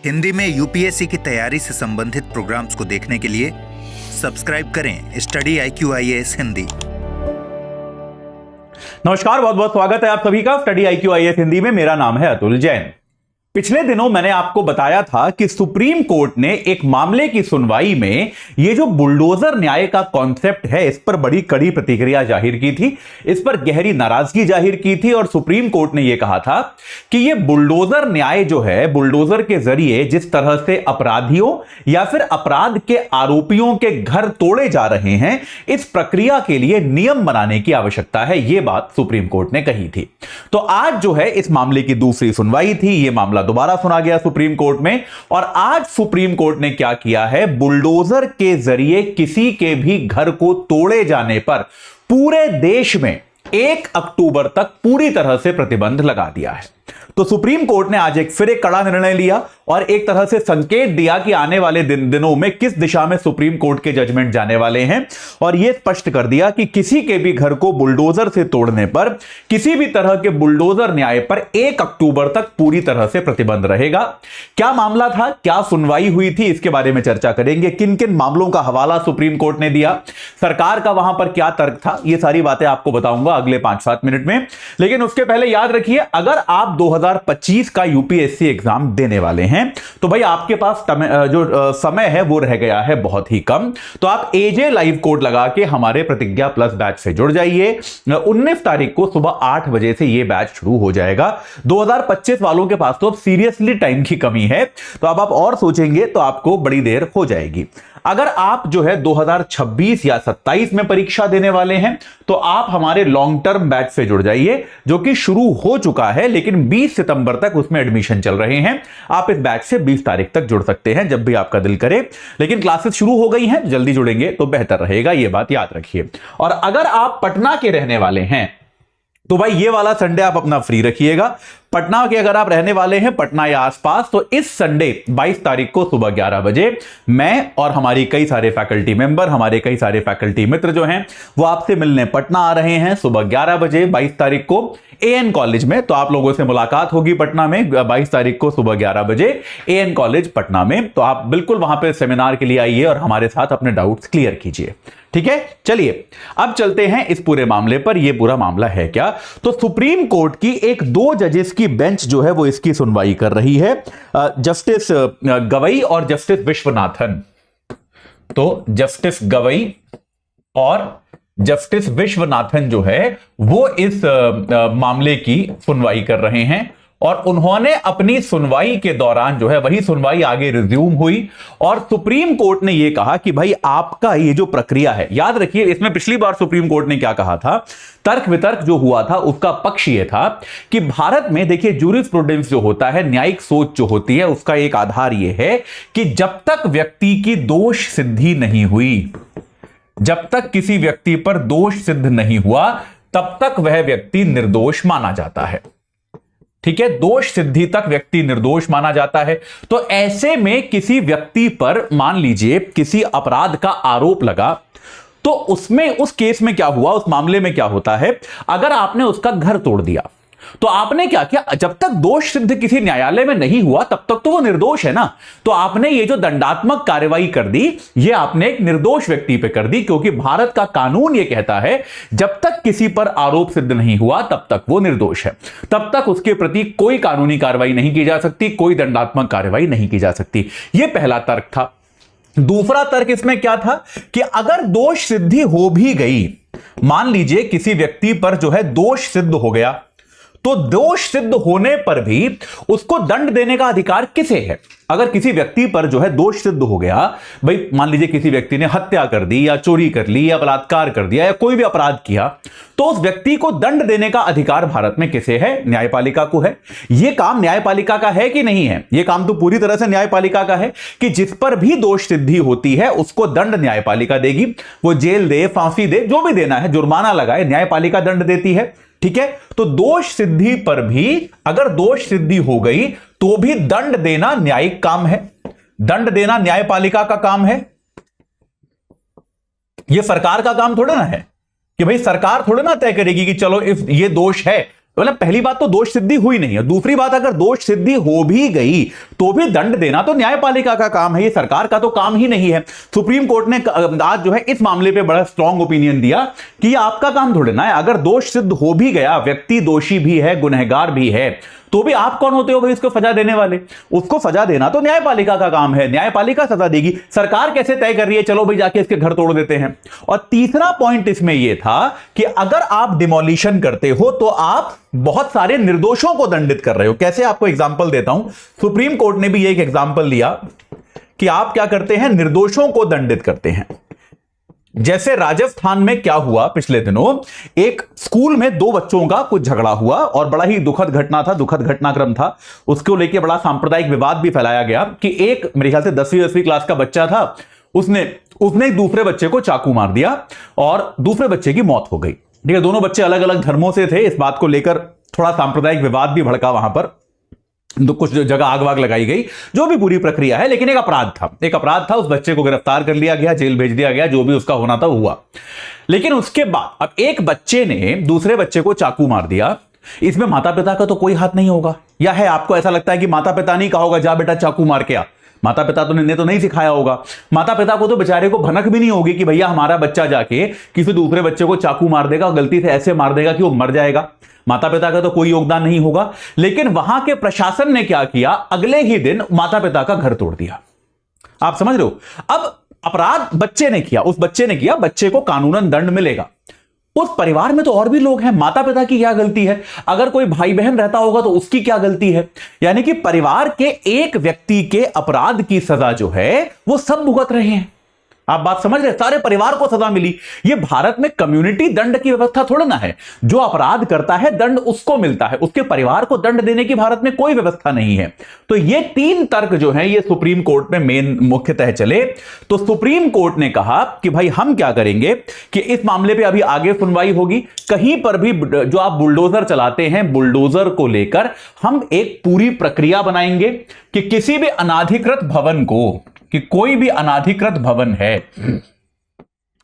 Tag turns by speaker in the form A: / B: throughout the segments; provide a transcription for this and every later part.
A: हिंदी में यूपीएससी की तैयारी से संबंधित प्रोग्राम्स को देखने के लिए सब्सक्राइब करें स्टडी IQ-IAS हिंदी।
B: नमस्कार, बहुत बहुत स्वागत है आप सभी का स्टडी IQ-IAS हिंदी में। मेरा नाम है अतुल जैन। पिछले दिनों मैंने आपको बताया था कि सुप्रीम कोर्ट ने एक मामले की सुनवाई में ये जो बुलडोजर न्याय का कॉन्सेप्ट है, इस पर बड़ी कड़ी प्रतिक्रिया जाहिर की थी, इस पर गहरी नाराजगी जाहिर की थी। और सुप्रीम कोर्ट ने यह कहा था कि ये बुलडोजर न्याय जो है, बुलडोजर के जरिए जिस तरह से अपराधियों या फिर अपराध के आरोपियों के घर तोड़े जा रहे हैं, इस प्रक्रिया के लिए नियम बनाने की आवश्यकता है। यह बात सुप्रीम कोर्ट ने कही थी। तो आज जो है इस मामले की दूसरी सुनवाई थी। यह मामला दोबारा सुना गया सुप्रीम कोर्ट में। और आज सुप्रीम कोर्ट ने क्या किया है, बुलडोजर के जरिए किसी के भी घर को तोड़े जाने पर पूरे देश में 1 अक्टूबर तक पूरी तरह से प्रतिबंध लगा दिया है। तो सुप्रीम कोर्ट ने आज फिर एक कड़ा निर्णय लिया और एक तरह से संकेत दिया कि आने वाले दिनों में किस दिशा में सुप्रीम कोर्ट के जजमेंट जाने वाले हैं। और यह स्पष्ट कर दिया कि किसी के भी घर को बुलडोजर से तोड़ने पर, किसी भी तरह के बुलडोजर न्याय पर 1 अक्टूबर तक पूरी तरह से प्रतिबंध रहेगा। क्या मामला था, क्या सुनवाई हुई थी, इसके बारे में चर्चा करेंगे। किन किन मामलों का हवाला सुप्रीम कोर्ट ने दिया, सरकार का वहां पर क्या तर्क था, यह सारी बातें आपको बताऊंगा अगले 5-7 मिनट में। लेकिन उसके पहले याद रखिए, अगर आप 2025 का यूपीएससी एग्जाम देने वाले हैं तो भाई आपके पास जो समय है वो रह गया है बहुत ही कम। तो आप एजे लाइव कोड लगा के हमारे प्रतिज्ञा प्लस बैच से जुड़ जाइए। 19 तारीख को सुबह 8 बजे से ये बैच शुरू हो जाएगा। 2025 वालों के पास तो अब सीरियसली टाइम की कमी है, तो अब आप और सोचेंगे तो आपको बड़ी देर हो जाएगी। अगर आप जो है 2026 या 27 में परीक्षा देने वाले हैं तो आप हमारे लॉन्ग टर्म बैच से जुड़ जाइए, जो कि शुरू हो चुका है, लेकिन 20 सितंबर तक उसमें एडमिशन चल रहे हैं। आप इस बैच से 20 तारीख तक जुड़ सकते हैं जब भी आपका दिल करे। लेकिन क्लासेस शुरू हो गई हैं, जल्दी जुड़ेंगे तो बेहतर रहेगा, यह बात याद रखिए। और अगर आप पटना के रहने वाले हैं तो भाई ये वाला संडे आप अपना फ्री रखिएगा। पटना के अगर आप रहने वाले हैं, पटना या आसपास, तो इस संडे 22 तारीख को सुबह 11 बजे मैं और हमारी कई सारे फैकल्टी मेंबर, हमारे कई सारे फैकल्टी मित्र जो हैं वो आपसे मिलने पटना आ रहे हैं सुबह 11 बजे 22 तारीख को AN कॉलेज में। तो आप लोगों से मुलाकात होगी पटना में 22 तारीख को सुबह 11 बजे AN कॉलेज पटना में। तो आप बिल्कुल वहां पे सेमिनार के लिए आइए और हमारे साथ अपने डाउट्स क्लियर कीजिए, ठीक है। चलिए अब चलते हैं इस पूरे मामले पर। यह पूरा मामला है क्या, तो सुप्रीम कोर्ट की एक 2 जजेस की बेंच जो है वो इसकी सुनवाई कर रही है, जस्टिस गवई और जस्टिस विश्वनाथन। तो जस्टिस गवई और जस्टिस विश्वनाथन जो है वो इस मामले की सुनवाई कर रहे हैं। और उन्होंने अपनी सुनवाई के दौरान जो है वही सुनवाई आगे रिज्यूम हुई और सुप्रीम कोर्ट ने यह कहा कि भाई आपका ये जो प्रक्रिया है, याद रखिए इसमें पिछली बार सुप्रीम कोर्ट ने क्या कहा था, तर्क वितर्क जो हुआ था उसका पक्ष यह था कि भारत में देखिए जूरिस्प्रूडेंस जो होता है, न्यायिक सोच जो होती है, उसका एक आधार यह है कि जब तक व्यक्ति की दोष सिद्धि नहीं हुई, जब तक किसी व्यक्ति पर दोष सिद्ध नहीं हुआ, तब तक वह व्यक्ति निर्दोष माना जाता है, ठीक है। दोष सिद्धि तक व्यक्ति निर्दोष माना जाता है। तो ऐसे में किसी व्यक्ति पर मान लीजिए किसी अपराध का आरोप लगा, तो उसमें उस केस में क्या हुआ, उस मामले में क्या होता है, अगर आपने उसका घर तोड़ दिया तो आपने क्या किया, जब तक दोष सिद्ध किसी न्यायालय में नहीं हुआ तब तक तो वो निर्दोष है ना। तो आपने ये जो दंडात्मक कार्रवाई कर दी, ये आपने एक निर्दोष व्यक्ति पे कर दी, क्योंकि भारत का कानून ये कहता है जब तक किसी पर आरोप सिद्ध नहीं हुआ तब तक वो निर्दोष है, तब तक उसके प्रति कोई कानूनी कार्रवाई नहीं की जा सकती, कोई दंडात्मक कार्रवाई नहीं की जा सकती। यह पहला तर्क था। दूसरा तर्क इसमें क्या था कि अगर दोष सिद्धि हो भी गई, मान लीजिए किसी व्यक्ति पर जो है दोष सिद्ध हो गया, तो दोष सिद्ध होने पर भी उसको दंड देने का अधिकार किसे है। अगर किसी व्यक्ति पर जो है दोष सिद्ध हो गया, भाई मान लीजिए किसी व्यक्ति ने हत्या कर दी या चोरी कर ली या बलात्कार कर दिया या कोई भी अपराध किया, तो उस व्यक्ति को दंड देने का अधिकार भारत में किसे है, न्यायपालिका को है। यह काम न्यायपालिका का है कि नहीं है, यह काम तो पूरी तरह से न्यायपालिका का है कि जिस पर भी दोष सिद्धि होती है उसको दंड न्यायपालिका देगी। वो जेल दे, फांसी दे, जो भी देना है, जुर्माना लगाए, न्यायपालिका दंड देती है, ठीक है। तो दोष सिद्धि पर भी अगर दोष सिद्धि हो गई तो भी दंड देना न्यायिक काम है, दंड देना न्यायपालिका का काम है। यह सरकार का काम थोड़ा ना है कि भाई सरकार थोड़ा ना तय करेगी कि चलो इफ ये दोष है मतलब पहली बात तो दोष सिद्धि हुई नहीं है, दूसरी बात अगर दोष सिद्धि हो भी गई तो भी दंड देना तो न्यायपालिका का काम है, ये सरकार का तो काम ही नहीं है। सुप्रीम कोर्ट ने आज जो है इस मामले पे बड़ा स्ट्रांग ओपिनियन दिया कि ये आपका काम थोड़े ना है। अगर दोष सिद्ध हो भी गया, व्यक्ति दोषी भी है, गुनहगार भी है, तो भी आप कौन होते हो भाई उसको सजा देने वाले? उसको सजा देना तो न्यायपालिका का काम है, न्यायपालिका सजा देगी। सरकार कैसे तय कर रही है, चलो भाई जाके इसके घर तोड़ देते हैं। और तीसरा पॉइंट इसमें यह था कि अगर आप डिमोलिशन करते हो तो आप बहुत सारे निर्दोषों को दंडित कर रहे हो। कैसे, आपको एग्जांपल देता हूं। सुप्रीम कोर्ट ने भी एक एग्जांपल दिया कि आप क्या करते हैं, निर्दोषों को दंडित करते हैं। जैसे राजस्थान में क्या हुआ पिछले दिनों, एक स्कूल में दो बच्चों का कुछ झगड़ा हुआ और बड़ा ही दुखद घटना था, दुखद घटनाक्रम था। उसको लेकर बड़ा सांप्रदायिक विवाद भी फैलाया गया कि एक मेरे ख्याल से 10वीं क्लास का बच्चा था, उसने एक दूसरे बच्चे को चाकू मार दिया और दूसरे बच्चे की मौत हो गई। ठीक है, दोनों बच्चे अलग अलग धर्मों से थे। इस बात को लेकर थोड़ा सांप्रदायिक विवाद भी भड़का वहां पर, कुछ जगह आग वाग लगाई गई, जो भी पूरी प्रक्रिया है। लेकिन एक अपराध था, उस बच्चे को गिरफ्तार कर लिया गया, जेल भेज दिया गया, जो भी उसका होना था हुआ। लेकिन उसके बाद अब एक बच्चे ने दूसरे बच्चे को चाकू मार दिया, इसमें माता पिता का तो कोई हाथ नहीं होगा, या है? आपको ऐसा लगता है कि माता पिता नहीं कहा होगा जा बेटा चाकू मार के आ? माता पिता ने तो नहीं सिखाया होगा। माता पिता को तो बेचारे को भनक भी नहीं होगी कि भैया हमारा बच्चा जाके किसी दूसरे बच्चे को चाकू मार देगा और गलती से ऐसे मार देगा कि वो मर जाएगा। माता पिता का तो कोई योगदान नहीं होगा। लेकिन वहां के प्रशासन ने क्या किया, अगले ही दिन माता पिता का घर तोड़ दिया। आप समझ रहे हो? अब अपराध बच्चे ने किया, उस बच्चे ने किया, बच्चे को कानूनन दंड मिलेगा। उस परिवार में तो और भी लोग हैं, माता पिता की क्या गलती है? अगर कोई भाई बहन रहता होगा तो उसकी क्या गलती है? यानी कि परिवार के एक व्यक्ति के अपराध की सजा जो है वो सब भुगत रहे हैं। आप बात समझ रहे? सारे परिवार को सजा मिली। ये भारत में कम्युनिटी दंड की व्यवस्था थोड़ा ना है। जो अपराध करता है दंड उसको मिलता है, उसके परिवार को दंड देने की भारत में कोई व्यवस्था नहीं है। तो ये तीन तर्क जो है ये सुप्रीम कोर्ट में मेन मुख्यतः चले। तो सुप्रीम कोर्ट ने कहा कि भाई हम क्या करेंगे कि इस मामले पे अभी आगे सुनवाई होगी, कहीं पर भी जो आप बुलडोजर चलाते हैं, बुलडोजर को लेकर हम एक पूरी प्रक्रिया बनाएंगे कि किसी भी अनाधिकृत भवन को, कि कोई भी अनाधिकृत भवन है,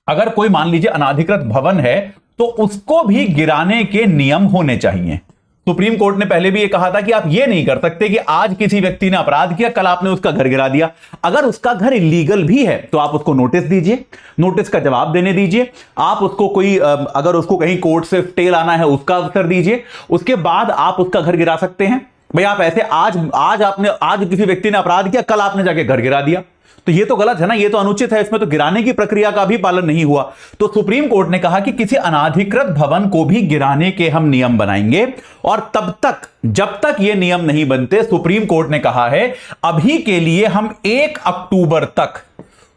B: अगर कोई मान लीजिए अनाधिकृत भवन है तो उसको भी गिराने के नियम होने चाहिए। सुप्रीम कोर्ट ने पहले भी ये कहा था कि आप ये नहीं कर सकते कि आज किसी व्यक्ति ने अपराध किया, कल आपने उसका घर गिरा दिया। अगर उसका घर इलीगल भी है तो आप उसको नोटिस दीजिए, नोटिस का जवाब देने दीजिए। आप उसको कोई अगर उसको कहीं कोर्ट से स्टे लाना है उसका अवसर दीजिए, उसके बाद आप उसका घर गिरा सकते हैं। भाई आप ऐसे आज किसी व्यक्ति ने अपराध किया, कल आपने जाके घर गिरा दिया, तो ये तो गलत है ना, ये तो अनुचित है। इसमें तो गिराने की प्रक्रिया का भी पालन नहीं हुआ। तो सुप्रीम कोर्ट ने कहा कि किसी अनाधिकृत भवन को भी गिराने के हम नियम बनाएंगे। और तब तक, जब तक ये नियम नहीं बनते, सुप्रीम कोर्ट ने कहा है अभी के लिए हम 1 अक्टूबर तक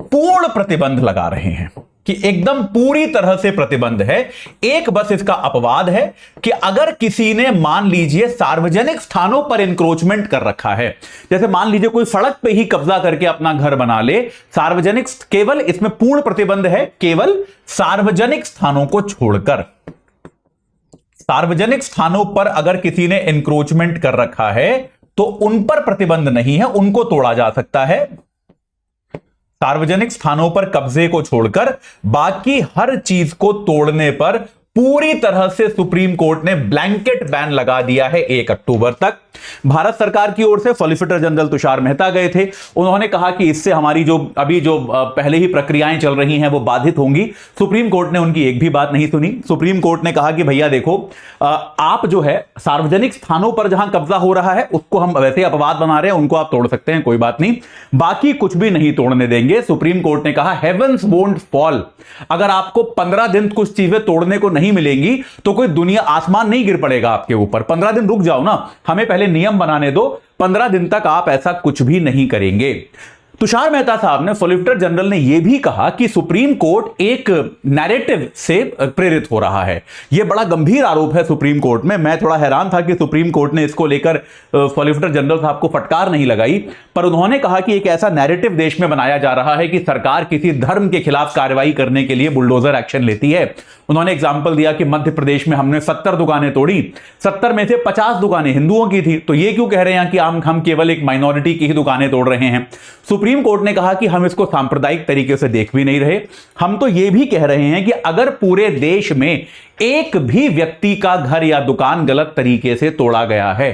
B: पूर्ण प्रतिबंध लगा रहे हैं, कि एकदम पूरी तरह से प्रतिबंध है। एक बस इसका अपवाद है कि अगर किसी ने मान लीजिए सार्वजनिक स्थानों पर इंक्रोचमेंट कर रखा है, जैसे मान लीजिए कोई सड़क पे ही कब्जा करके अपना घर बना ले, सार्वजनिक, केवल इसमें पूर्ण प्रतिबंध है, केवल सार्वजनिक स्थानों को छोड़कर। सार्वजनिक स्थानों पर अगर किसी ने इंक्रोचमेंट कर रखा है तो उन पर प्रतिबंध नहीं है, उनको तोड़ा जा सकता है। सार्वजनिक स्थानों पर कब्जे को छोड़कर बाकी हर चीज को तोड़ने पर पूरी तरह से सुप्रीम कोर्ट ने ब्लैंकेट बैन लगा दिया है 1 अक्टूबर तक। भारत सरकार की ओर से सॉलिसिटर जनरल तुषार मेहता गए थे, उन्होंने कहा कि इससे हमारी जो पहले ही प्रक्रियाएं चल रही हैं वो बाधित होंगी। सुप्रीम कोर्ट ने उनकी एक भी बात नहीं सुनी। सुप्रीम कोर्ट ने कहा कि भैया देखो, आप जो है सार्वजनिक स्थानों पर जहां कब्जा हो रहा है उसको हम वैसे अपवाद बना रहे हैं, उनको आप तोड़ सकते हैं, कोई बात नहीं, बाकी कुछ भी नहीं तोड़ने देंगे। सुप्रीम कोर्ट ने कहा हेवंस वोंट फॉल, अगर आपको 15 दिन कुछ चीजें तोड़ने को नहीं मिलेंगी तो कोई दुनिया आसमान नहीं गिर पड़ेगा आपके ऊपर। 15 दिन रुक जाओ ना, हमें पहले नियम बनाने दो, 15 दिन तक आप ऐसा कुछ भी नहीं करेंगे। तुषार मेहता साहब ने, सॉलिसिटर जनरल ने यह भी कहा कि सुप्रीम कोर्ट एक नैरेटिव से प्रेरित हो रहा है। यह बड़ा गंभीर आरोप है सुप्रीम कोर्ट में। मैं थोड़ा हैरान था कि सुप्रीम कोर्ट ने इसको लेकर सॉलिसिटर जनरल साहब को फटकार नहीं लगाई, पर उन्होंने कहा कि एक ऐसा नैरेटिव देश में बनाया जा रहा है कि सरकार किसी धर्म के खिलाफ कार्रवाई करने के लिए बुलडोजर एक्शन लेती है। उन्होंने एग्जाम्पल दिया कि मध्य प्रदेश में हमने 70 दुकानें तोड़ी, 70 में से 50 दुकानें हिंदुओं की थी, तो ये क्यों कह रहे हैं कि हम केवल एक माइनॉरिटी की ही दुकानें तोड़ रहे हैं। सुप्रीम सुप्रीम कोर्ट ने कहा कि हम इसको सांप्रदायिक तरीके से देख भी नहीं रहे, हम तो यह भी कह रहे हैं कि अगर पूरे देश में एक भी व्यक्ति का घर या दुकान गलत तरीके से तोड़ा गया है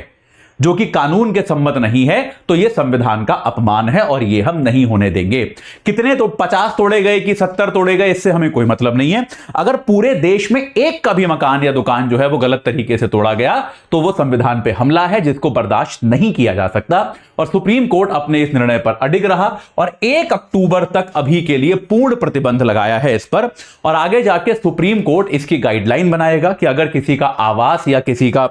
B: जो कि कानून के सम्मत नहीं है, तो यह संविधान का अपमान है और यह हम नहीं होने देंगे। कितने तो 50 तोड़े गए कि 70 तोड़े गए, इससे हमें कोई मतलब नहीं है। अगर पूरे देश में एक का भी मकान या दुकान जो है वो गलत तरीके से तोड़ा गया तो वो संविधान पे हमला है जिसको बर्दाश्त नहीं किया जा सकता। और सुप्रीम कोर्ट अपने इस निर्णय पर अडिग रहा और 1 अक्टूबर तक अभी के लिए पूर्ण प्रतिबंध लगाया है इस पर। और आगे जाके सुप्रीम कोर्ट इसकी गाइडलाइन बनाएगा कि अगर किसी का आवास या किसी का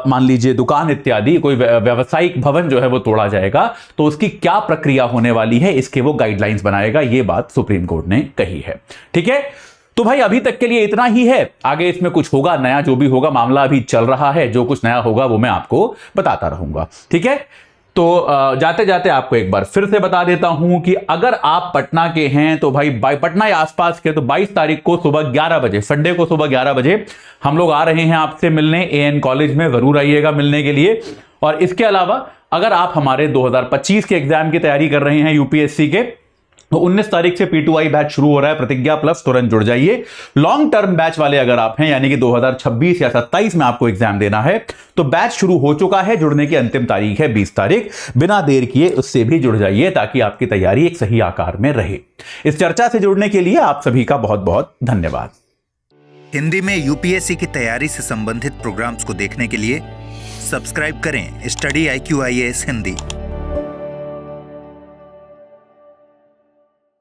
B: मान लीजिए दुकान इत्यादि कोई व्यावसायिक भवन जो है वो तोड़ा जाएगा तो उसकी क्या प्रक्रिया होने वाली है, इसके वो गाइडलाइंस बनाएगा। ये बात सुप्रीम कोर्ट ने कही है। ठीक है, तो भाई अभी तक के लिए इतना ही है। आगे इसमें कुछ होगा नया, जो भी होगा, मामला अभी चल रहा है, जो कुछ नया होगा वो मैं आपको बताता रहूंगा। ठीक है, तो जाते जाते आपको एक बार फिर से बता देता हूं कि अगर आप पटना के हैं तो भाई पटना या आसपास के, तो 22 तारीख को सुबह 11 बजे, संडे को सुबह 11 बजे हम लोग आ रहे हैं आपसे मिलने AN कॉलेज में। जरूर आइएगा मिलने के लिए। और इसके अलावा अगर आप हमारे 2025 के एग्जाम की तैयारी कर रहे हैं UPSC के, तो 19 तारीख से P2I बैच शुरू हो रहा है प्रतिज्ञा प्लस, तुरंत जुड़ जाइए। लॉन्ग टर्म बैच वाले अगर आप हैं, यानी कि 2026 या 27 में आपको एग्जाम देना है, तो बैच शुरू हो चुका है। जुड़ने की अंतिम तारीख है 20 तारीख। बिना देर किए उससे भी जुड़ जाइए ताकि आपकी तैयारी एक सही आकार में रहे। इस चर्चा से जुड़ने के लिए आप सभी का बहुत बहुत धन्यवाद।
A: हिंदी में UPSC की तैयारी से संबंधित प्रोग्राम्स को देखने के लिए सब्सक्राइब करें स्टडी IQ IAS हिंदी।